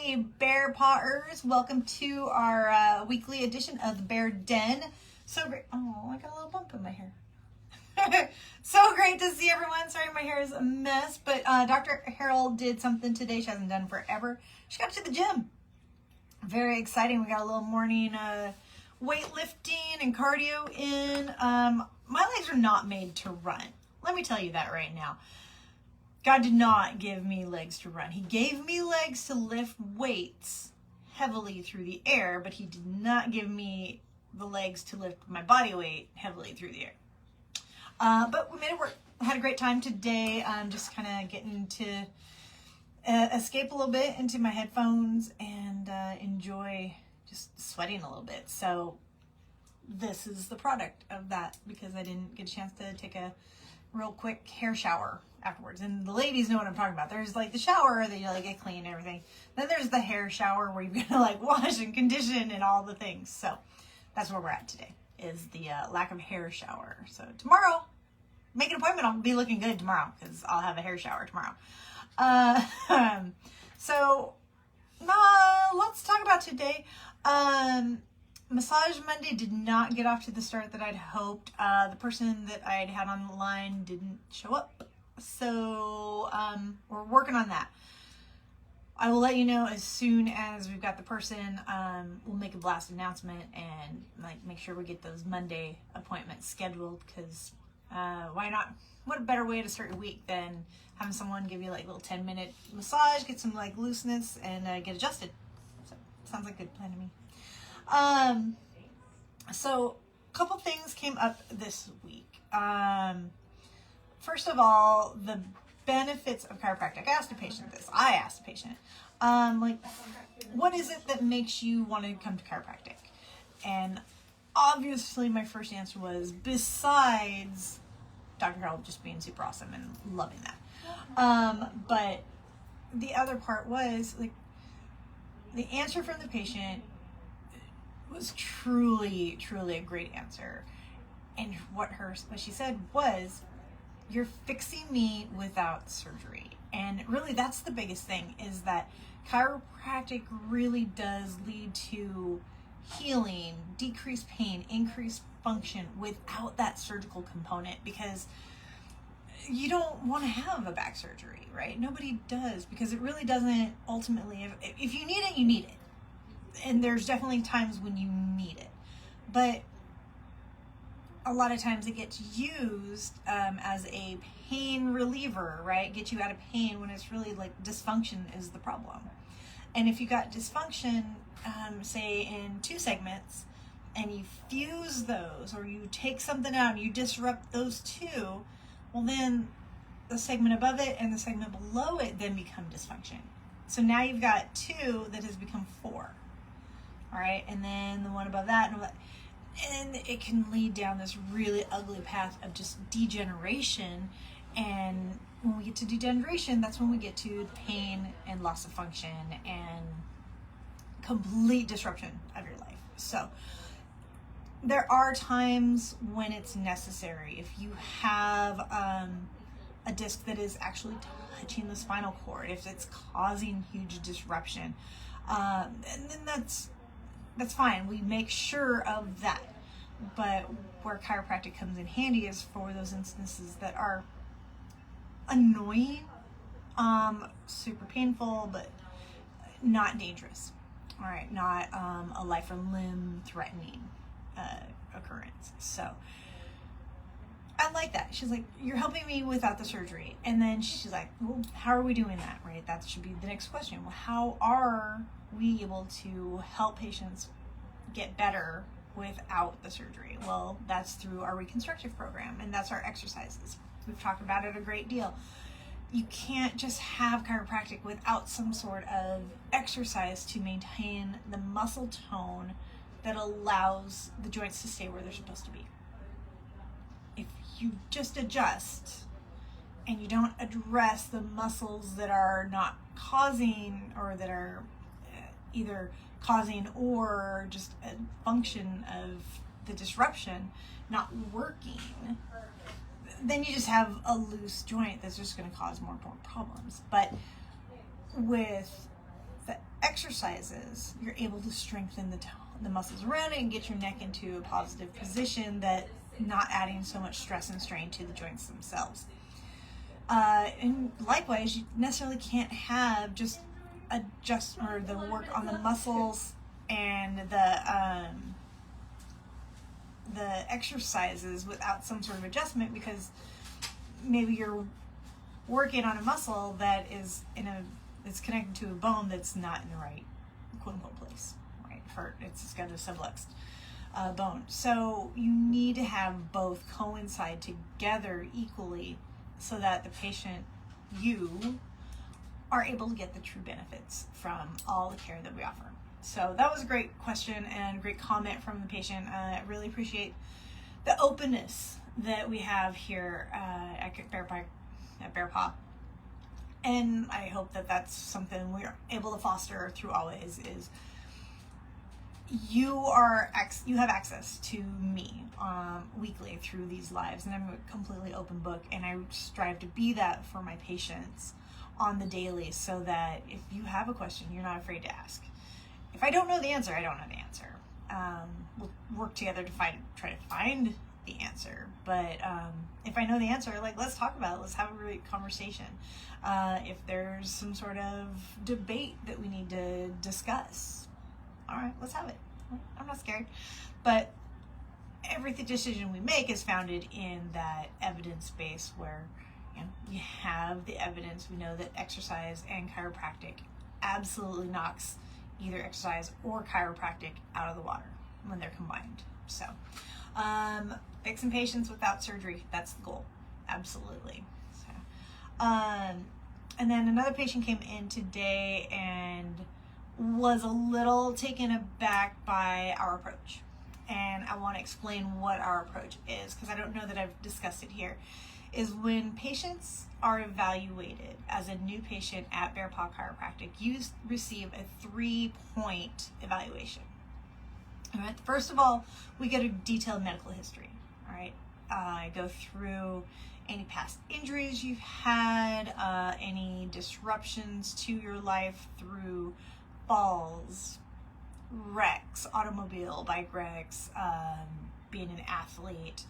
Hey, Bear Pawers, welcome to our weekly edition of the Bear Den. So great. Oh, I got a little bump in my hair. So great to see everyone. Sorry, my hair is a mess, but Dr. Harold did something today she hasn't done forever. She got to the gym. Very exciting. We got a little morning weightlifting and cardio in. My legs are not made to run. Let me tell you that right now. God did not give me legs to run. He gave me legs to lift weights heavily through the air, but he did not give me the legs to lift my body weight heavily through the air. But we made it work. I had a great time today. Just kind of getting to escape a little bit into my headphones and enjoy just sweating a little bit. So this is the product of that because I didn't get a chance to take a real quick hair shower afterwards. And the ladies know what I'm talking about. There's like the shower that you like get clean and everything. Then there's the hair shower where you're gonna like wash and condition and all the things. So that's where we're at today, is the lack of hair shower. So tomorrow, make an appointment. I'll be looking good tomorrow because I'll have a hair shower tomorrow. So let's talk about today. Massage Monday did not get off to the start that I'd hoped. The person that I'd had on the line didn't show up. So we're working on that. I will let you know as soon as we've got the person. We'll make a blast announcement and like make sure we get those Monday appointments scheduled because why not? What a better way to start your week than having someone give you like a little 10-minute massage, get some like looseness and get adjusted. So sounds like a good plan to me. So a couple things came up this week. First of all, the benefits of chiropractic. I asked a patient this. What is it that makes you want to come to chiropractic? And obviously my first answer was, besides Dr. Harold just being super awesome and loving that. But the other part was like the answer from the patient was truly a great answer. And what she said was, you're fixing me without surgery. And really that's the biggest thing, is that chiropractic really does lead to healing, decreased pain, increased function without that surgical component, because you don't want to have a back surgery, right? Nobody does, because it really doesn't ultimately, if you need it, you need it. And there's definitely times when you need it. But a lot of times it gets used as a pain reliever, right? Get you out of pain, when it's really like dysfunction is the problem. And if you got dysfunction, say in 2 segments, and you fuse those, or you take something out and you disrupt those 2, well then the segment above it and the segment below it then become dysfunction. So now you've got 2 that has become 4. All right, and then the one above that, and it can lead down this really ugly path of just degeneration. And when we get to degeneration, that's when we get to pain and loss of function and complete disruption of your life. So there are times when it's necessary. If you have a disc that is actually touching the spinal cord, if it's causing huge disruption, and then that's fine. We make sure of that. But where chiropractic comes in handy is for those instances that are annoying, super painful, but not dangerous. All right, not a life or limb threatening occurrence. So I like that. She's like, you're helping me without the surgery. And then she's like, well, how are we doing that, right? That should be the next question. Well, how are we able to help patients get better without the surgery? Well, that's through our reconstructive program, and that's our exercises. We've talked about it a great deal. You can't just have chiropractic without some sort of exercise to maintain the muscle tone that allows the joints to stay where they're supposed to be. If you just adjust and you don't address the muscles that are not causing, or that are either causing or just a function of the disruption not working, then you just have a loose joint that's just going to cause more problems. But with the exercises, you're able to strengthen the muscles around it and get your neck into a positive position, that not adding so much stress and strain to the joints themselves. And likewise, you necessarily can't have just the work on the muscles and the exercises without some sort of adjustment, because maybe you're working on a muscle that is it's connected to a bone that's not in the right quote unquote place, right? It's got a subluxed bone. So you need to have both coincide together equally, so that the patient, you, are able to get the true benefits from all the care that we offer. So that was a great question and a great comment from the patient. I really appreciate the openness that we have here at Bear Paw. And I hope that that's something we're able to foster through always, is you have access to me weekly through these lives, and I'm a completely open book, and I strive to be that for my patients on the daily, so that if you have a question, you're not afraid to ask. If I don't know the answer, I don't know the answer. We'll work together to try to find the answer. But if I know the answer, like, let's talk about it. Let's have a great conversation. If there's some sort of debate that we need to discuss, all right, let's have it. I'm not scared. But every decision we make is founded in that evidence base, where we have the evidence. We know that exercise and chiropractic absolutely knocks either exercise or chiropractic out of the water when they're combined. So fixing patients without surgery, that's the goal. Absolutely. So, and then another patient came in today and was a little taken aback by our approach. And I want to explain what our approach is, because I don't know that I've discussed it here. Is when patients are evaluated as a new patient at Bear Paw Chiropractic, you receive a 3-point evaluation. All right. First of all, we get a detailed medical history. All right. I go through any past injuries you've had, any disruptions to your life through falls, wrecks, bike wrecks, being an athlete.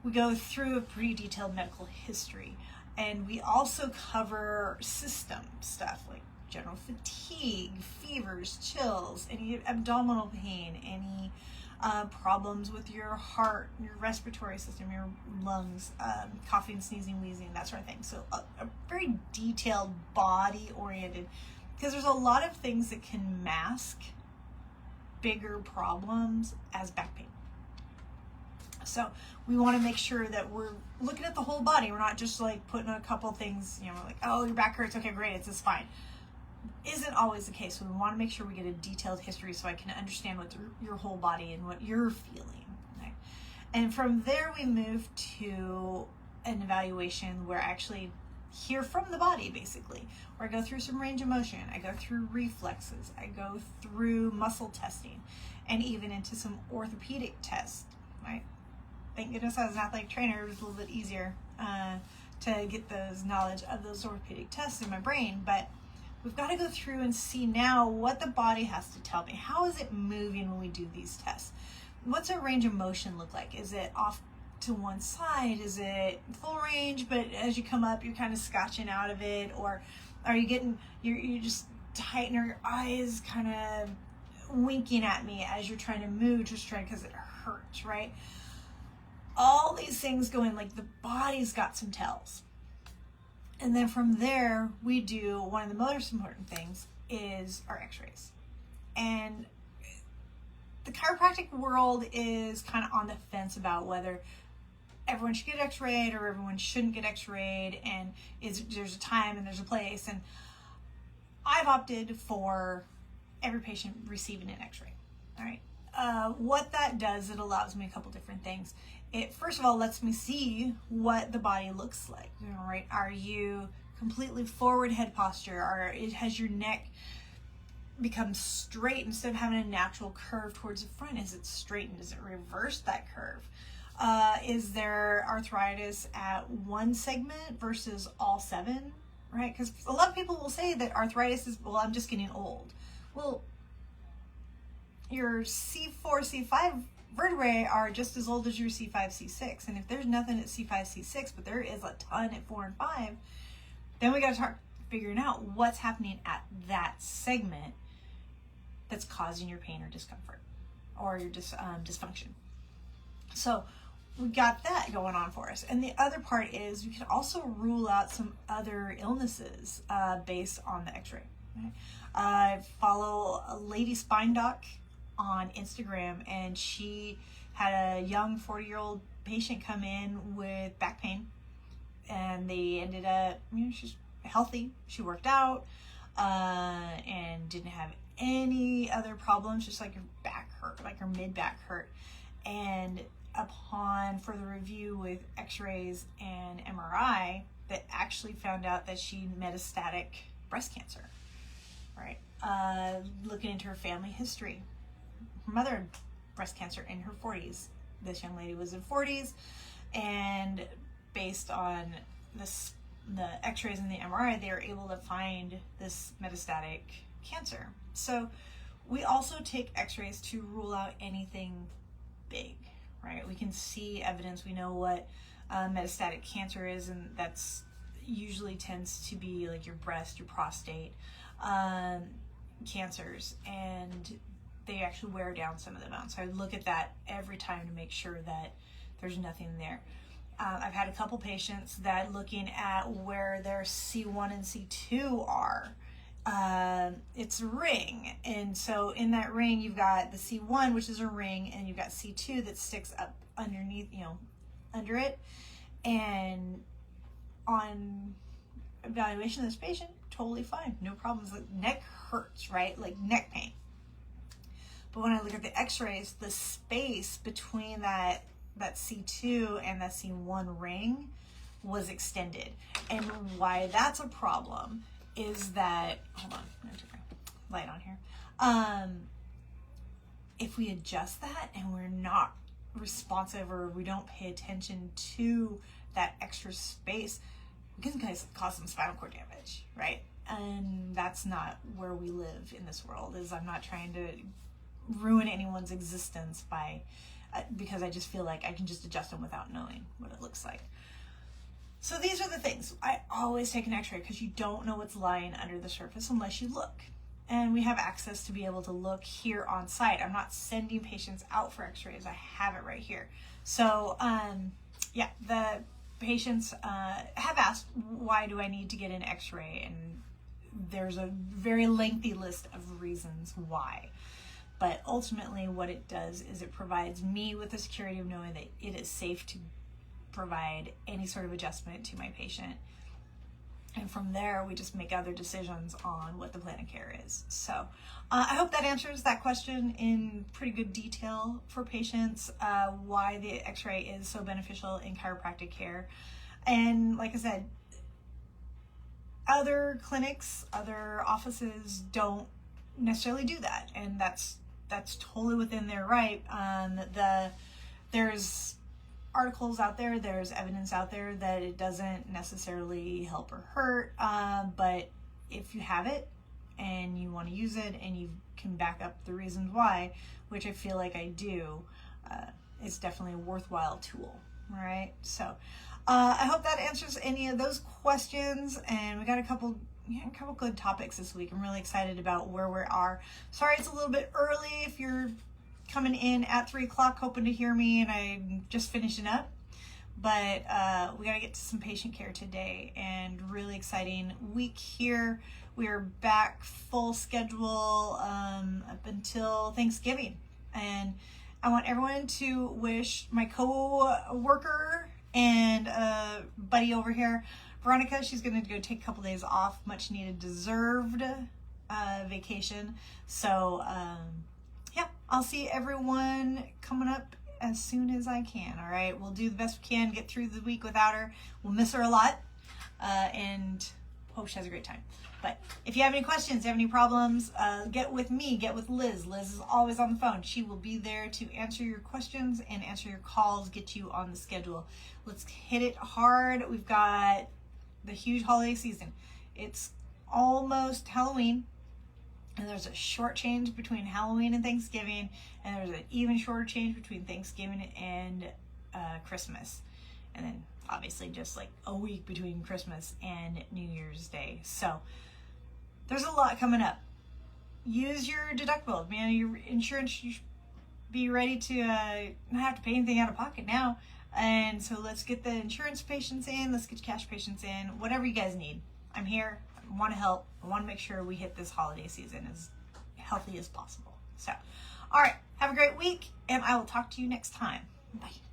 We go through a pretty detailed medical history, and we also cover system stuff like general fatigue, fevers, chills, any abdominal pain, any problems with your heart, your respiratory system, your lungs, coughing, sneezing, wheezing, that sort of thing. So a very detailed, body-oriented, because there's a lot of things that can mask bigger problems as back pain. So we want to make sure that we're looking at the whole body. We're not just like putting a couple things, like, oh, your back hurts. Okay, great. It's fine. Isn't always the case. So we want to make sure we get a detailed history, so I can understand what your whole body and what you're feeling. Right? And from there, we move to an evaluation where I actually hear from the body, basically, where I go through some range of motion. I go through reflexes. I go through muscle testing, and even into some orthopedic tests, right? Thank goodness as an athletic trainer, it was a little bit easier to get those knowledge of those orthopedic tests in my brain. But we've got to go through and see now what the body has to tell me. How is it moving when we do these tests? What's our range of motion look like? Is it off to one side? Is it full range, but as you come up, you're kind of scotching out of it? Or are you getting, you're just tight, or your eyes kind of winking at me as you're trying to move, because it hurts, right? All these things going, like, the body's got some tells. And then from there, we do one of the most important things is our x-rays. And the chiropractic world is kind of on the fence about whether everyone should get x-rayed or everyone shouldn't get x-rayed, and there's a time and there's a place. And I've opted for every patient receiving an x-ray. All right. What that does, it allows me a couple different things. It, first of all, lets me see what the body looks like. Right? Are you completely forward head posture? Has your neck become straight instead of having a natural curve towards the front? Is it straightened? Does it reverse that curve? Is there arthritis at one segment versus all 7? right? Because a lot of people will say that arthritis is, well, I'm just getting old. Well, your C4, C5 vertebrae are just as old as your C5, C6. And if there's nothing at C5, C6, but there is a ton at 4 and 5, then we got to start figuring out what's happening at that segment that's causing your pain or discomfort or your dysfunction. So we got that going on for us. And the other part is we can also rule out some other illnesses based on the x-ray. Right? I follow a lady spine doc on Instagram, and she had a young 40-year-old patient come in with back pain, and they ended up, she's healthy, she worked out, and didn't have any other problems, just like her back hurt, like her mid-back hurt. And upon further review with x-rays and MRI, that actually found out that she had metastatic breast cancer, right? Looking into her family history, her mother had breast cancer in her 40s. This young lady was in 40s, and based on the x-rays and the MRI, they were able to find this metastatic cancer. So we also take x-rays to rule out anything big, right? We can see evidence. We know what metastatic cancer is, and that's usually tends to be like your breast, your prostate cancers, and they actually wear down some of the bones. So I look at that every time to make sure that there's nothing there. I've had a couple patients that looking at where their C1 and C2 are, it's a ring. And so in that ring, you've got the C1, which is a ring, and you've got C2 that sticks up underneath, under it. And on evaluation of this patient, totally fine, no problems. Like neck hurts, right? Like neck pain. But when I look at the x-rays, the space between that C2 and that C1 ring was extended. And why that's a problem is that, hold on, I'm gonna turn my light on here. If we adjust that and we're not responsive, or we don't pay attention to that extra space, we can cause some spinal cord damage, right? And that's not where we live in this world. I'm not trying to ruin anyone's existence because I just feel like I can just adjust them without knowing what it looks like. So these are the things. I always take an x-ray because you don't know what's lying under the surface unless you look. And we have access to be able to look here on site. I'm not sending patients out for x-rays. I have it right here. So yeah, the patients have asked, why do I need to get an x-ray? And there's a very lengthy list of reasons why. But ultimately what it does is it provides me with the security of knowing that it is safe to provide any sort of adjustment to my patient. And from there, we just make other decisions on what the plan of care is. So I hope that answers that question in pretty good detail for patients, why the x-ray is so beneficial in chiropractic care. And like I said, other clinics, other offices don't necessarily do that. And that's totally within their right. There's articles out there, there's evidence out there that it doesn't necessarily help or hurt, but if you have it and you want to use it and you can back up the reasons why, which I feel like I do, it's definitely a worthwhile tool. All right, so I hope that answers any of those questions, and we got a couple good topics this week. I'm really excited about where we are. Sorry it's a little bit early if you're coming in at 3 o'clock hoping to hear me and I'm just finishing up, but we got to get to some patient care today, and really exciting week here. We are back full schedule up until Thanksgiving, and I want everyone to wish my co-worker and buddy over here, Veronica, she's going to go take a couple days off, much needed, deserved vacation. So yeah, I'll see everyone coming up as soon as I can. All right, we'll do the best we can, get through the week without her. We'll miss her a lot, and hope she has a great time. But if you have any questions, have any problems, get with me, get with Liz. Liz is always on the phone. She will be there to answer your questions and answer your calls, get you on the schedule. Let's hit it hard. We've got the huge holiday season. It's almost Halloween, and there's a short change between Halloween and Thanksgiving, and there's an even shorter change between Thanksgiving and Christmas, and then obviously just like a week between Christmas and New Year's Day. So there's a lot coming up. Use your deductible, man. Your insurance, you should be ready to not have to pay anything out of pocket now. And so let's get the insurance patients in, let's get cash patients in, whatever you guys need. I'm here. I want to help. I want to make sure we hit this holiday season as healthy as possible. So, all right, have a great week, and I will talk to you next time. Bye.